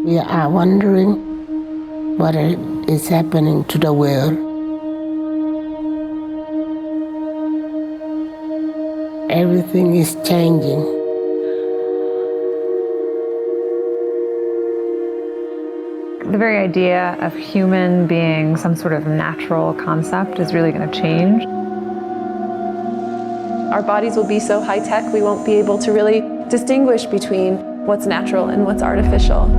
We are wondering what is happening to the world. Everything is changing. The very idea of human being some sort of natural concept is really going to change. Our bodies will be so high-tech we won't be able to really distinguish between what's natural and what's artificial.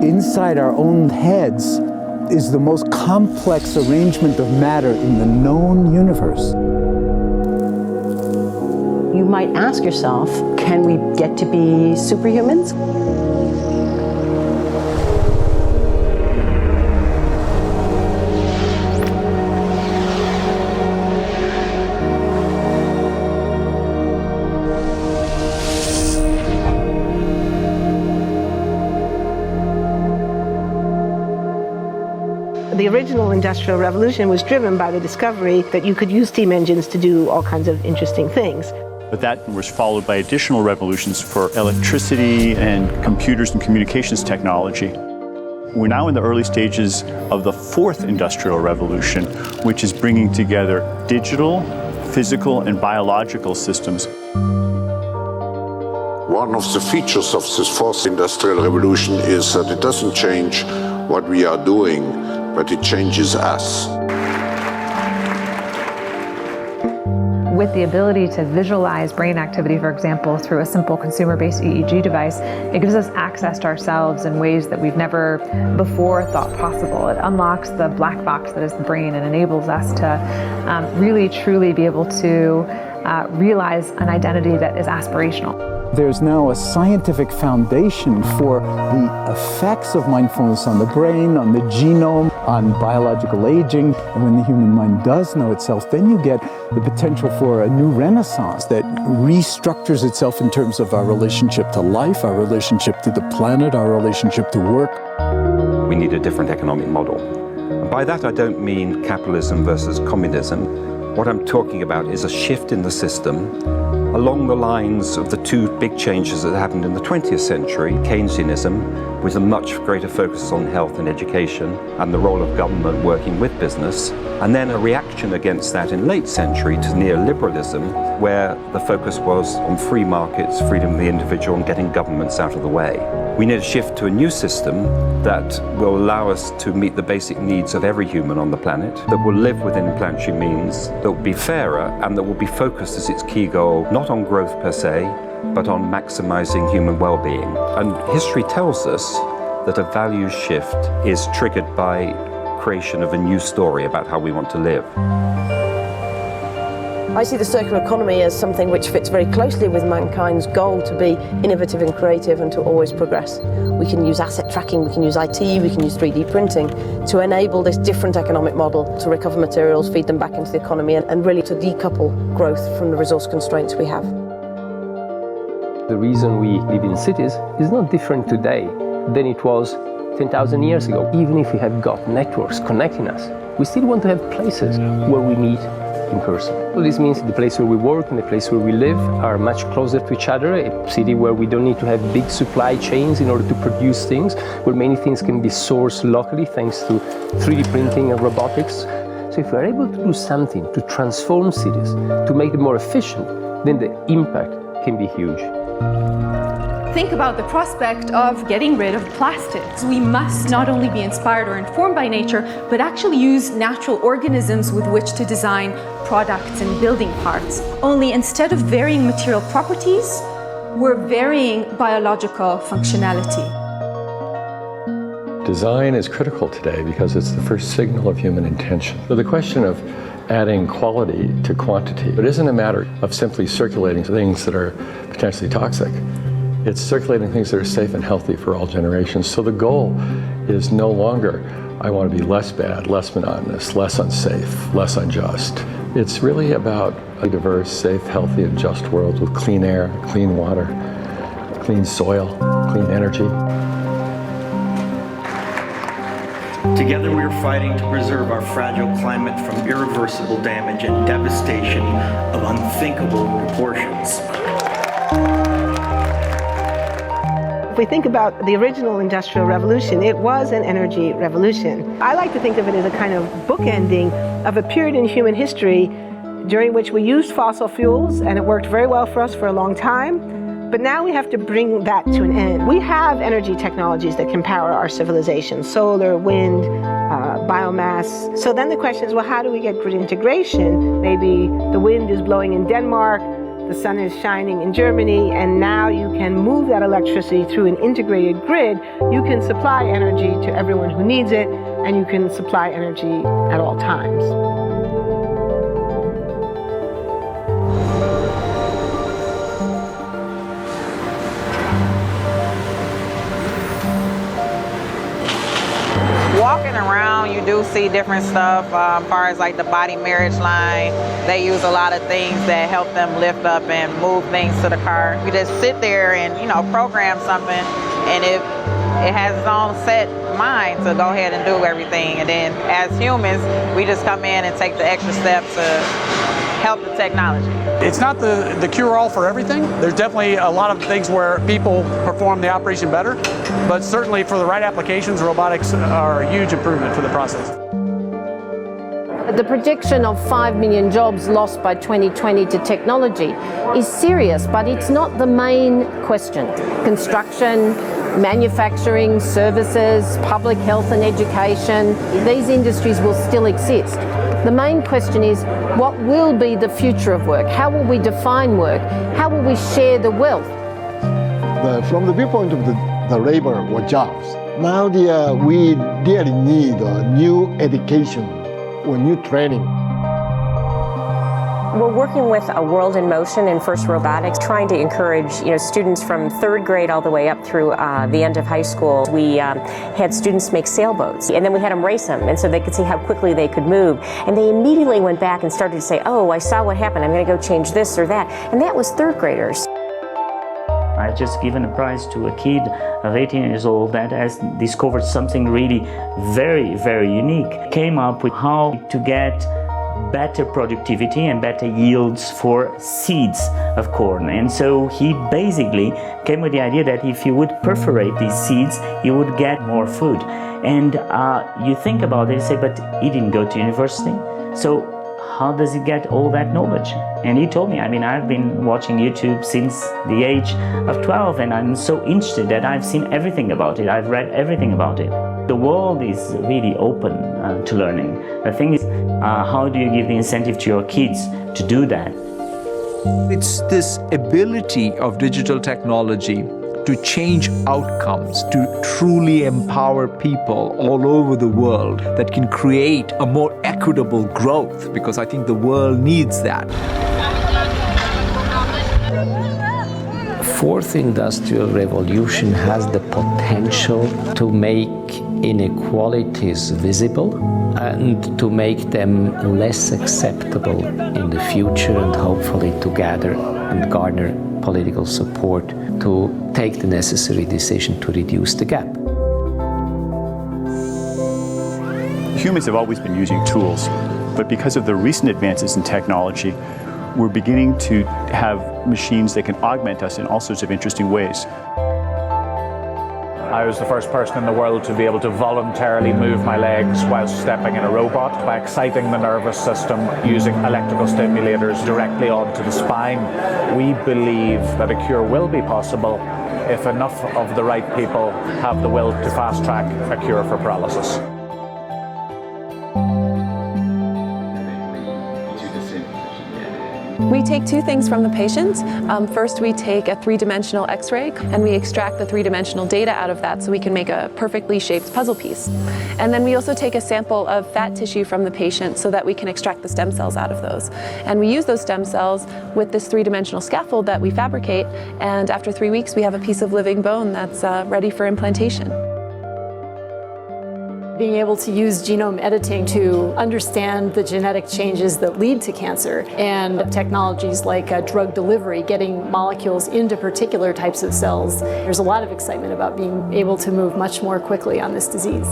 Inside our own heads is the most complex arrangement of matter in the known universe. You might ask yourself, can we get to be superhumans? The original Industrial Revolution was driven by the discovery that you could use steam engines to do all kinds of interesting things. But that was followed by additional revolutions for electricity and computers and communications technology. We're now in the early stages of the fourth Industrial Revolution, which is bringing together digital, physical, and biological systems. One of the features of this fourth Industrial Revolution is that it doesn't change what we are doing, but it changes us. With the ability to visualize brain activity, for example, through a simple consumer-based EEG device, it gives us access to ourselves in ways that we've never before thought possible. It unlocks the black box that is the brain and enables us to really, truly be able to realize an identity that is aspirational. There's now a scientific foundation for the effects of mindfulness on the brain, on the genome, on biological aging. And when the human mind does know itself, then you get the potential for a new renaissance that restructures itself in terms of our relationship to life, our relationship to the planet, our relationship to work. We need a different economic model. And by that I don't mean capitalism versus communism. What I'm talking about is a shift in the system along the lines of the two big changes that happened in the 20th century, Keynesianism, with a much greater focus on health and education and the role of government working with business, and then a reaction against that in late century to neoliberalism, where the focus was on free markets, freedom of the individual, and getting governments out of the way. We need a shift to a new system that will allow us to meet the basic needs of every human on the planet, that will live within planetary means, that will be fairer, and that will be focused as its key goal, not on growth per se, but on maximizing human well-being. And history tells us that a values shift is triggered by creation of a new story about how we want to live. I see the circular economy as something which fits very closely with mankind's goal to be innovative and creative and to always progress. We can use asset tracking, we can use IT, we can use 3D printing to enable this different economic model to recover materials, feed them back into the economy, and really to decouple growth from the resource constraints we have. The reason we live in cities is not different today than it was 10,000 years ago. Even if we have got networks connecting us, we still want to have places where we meet in person. So this means the place where we work and the place where we live are much closer to each other, a city where we don't need to have big supply chains in order to produce things, where many things can be sourced locally thanks to 3D printing and robotics. So if we're able to do something to transform cities, to make them more efficient, then the impact can be huge. Think about the prospect of getting rid of plastics. We must not only be inspired or informed by nature, but actually use natural organisms with which to design products and building parts. Only instead of varying material properties, we're varying biological functionality. Design is critical today because it's the first signal of human intention. So the question of adding quality to quantity, it isn't a matter of simply circulating things that are potentially toxic. It's circulating things that are safe and healthy for all generations. So the goal is no longer, I want to be less bad, less monotonous, less unsafe, less unjust. It's really about a diverse, safe, healthy, and just world with clean air, clean water, clean soil, clean energy. Together we are fighting to preserve our fragile climate from irreversible damage and devastation of unthinkable proportions. If we think about the original Industrial Revolution, it was an energy revolution. I like to think of it as a kind of bookending of a period in human history during which we used fossil fuels, and it worked very well for us for a long time. But now we have to bring that to an end. We have energy technologies that can power our civilization: solar, wind, biomass. So then the question is, well, how do we get grid integration? Maybe the wind is blowing in Denmark, the sun is shining in Germany, and now you can move that electricity through an integrated grid. You can supply energy to everyone who needs it, and you can supply energy at all times. Walking around, you do see different stuff as far as like the body marriage line. They use a lot of things that help them lift up and move things to the car. You just sit there and, you know, program something, and it has its own set mind to go ahead and do everything. And then as humans, we just come in and take the extra step to help the technology. It's not the cure-all for everything. There's definitely a lot of things where people perform the operation better, but certainly for the right applications, robotics are a huge improvement for the process. The prediction of 5 million jobs lost by 2020 to technology is serious, but it's not the main question. Construction, manufacturing, services, public health and education, these industries will still exist. The main question is, what will be the future of work? How will we define work? How will we share the wealth? From the viewpoint of the labor or jobs, now we really need new education or new training. We're working with a World in Motion and First Robotics, trying to encourage students from 3rd grade all the way up through the end of high school. We had students make sailboats, and then we had them race them, and so they could see how quickly they could move. And they immediately went back and started to say, oh, I saw what happened, I'm going to go change this or that. And that was 3rd graders. I just given a prize to a kid of 18 years old that has discovered something really very, very unique. Came up with how to get better productivity and better yields for seeds of corn. And so he basically came with the idea that if you would perforate these seeds, you would get more food. And you think about it and say, but he didn't go to university. So how does he get all that knowledge? And he told me, I mean, I've been watching YouTube since the age of 12, and I'm so interested that I've seen everything about it. I've read everything about it. The world is really open to learning. The thing is, how do you give the incentive to your kids to do that? It's this ability of digital technology to change outcomes, to truly empower people all over the world that can create a more equitable growth, because I think the world needs that. Fourth industrial revolution has the potential to make inequalities visible and to make them less acceptable in the future, and hopefully to gather and garner political support to take the necessary decision to reduce the gap. Humans have always been using tools, but because of the recent advances in technology, we're beginning to have machines that can augment us in all sorts of interesting ways. I was the first person in the world to be able to voluntarily move my legs while stepping in a robot by exciting the nervous system using electrical stimulators directly onto the spine. We believe that a cure will be possible if enough of the right people have the will to fast-track a cure for paralysis. We take two things from the patient. First, we take a 3-dimensional X-ray and we extract the 3-dimensional data out of that so we can make a perfectly shaped puzzle piece. And then we also take a sample of fat tissue from the patient so that we can extract the stem cells out of those. And we use those stem cells with this 3-dimensional scaffold that we fabricate, and after 3 weeks we have a piece of living bone that's ready for implantation. Being able to use genome editing to understand the genetic changes that lead to cancer, and technologies like drug delivery, getting molecules into particular types of cells. There's a lot of excitement about being able to move much more quickly on this disease.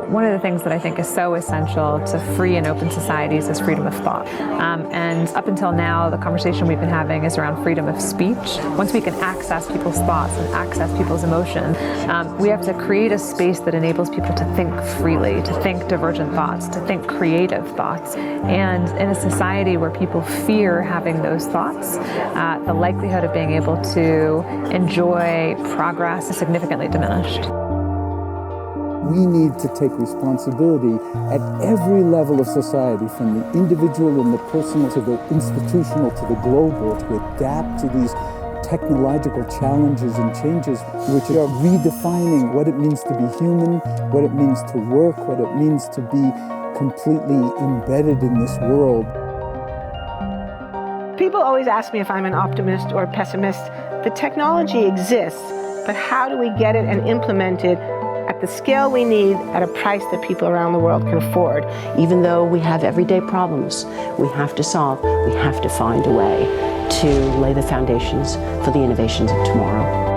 One of the things that I think is so essential to free and open societies is freedom of thought. And up until now, the conversation we've been having is around freedom of speech. Once we can access people's thoughts and access people's emotion, we have to create a space that enables people to think freely, to think divergent thoughts, to think creative thoughts. And in a society where people fear having those thoughts, the likelihood of being able to enjoy progress is significantly diminished. We need to take responsibility at every level of society, from the individual and the personal to the institutional to the global, to adapt to these technological challenges and changes which are redefining what it means to be human, what it means to work, what it means to be completely embedded in this world. People always ask me if I'm an optimist or a pessimist. The technology exists, but how do we get it and implement it at the scale we need at a price that people around the world can afford? Even though we have everyday problems we have to solve, we have to find a way to lay the foundations for the innovations of tomorrow.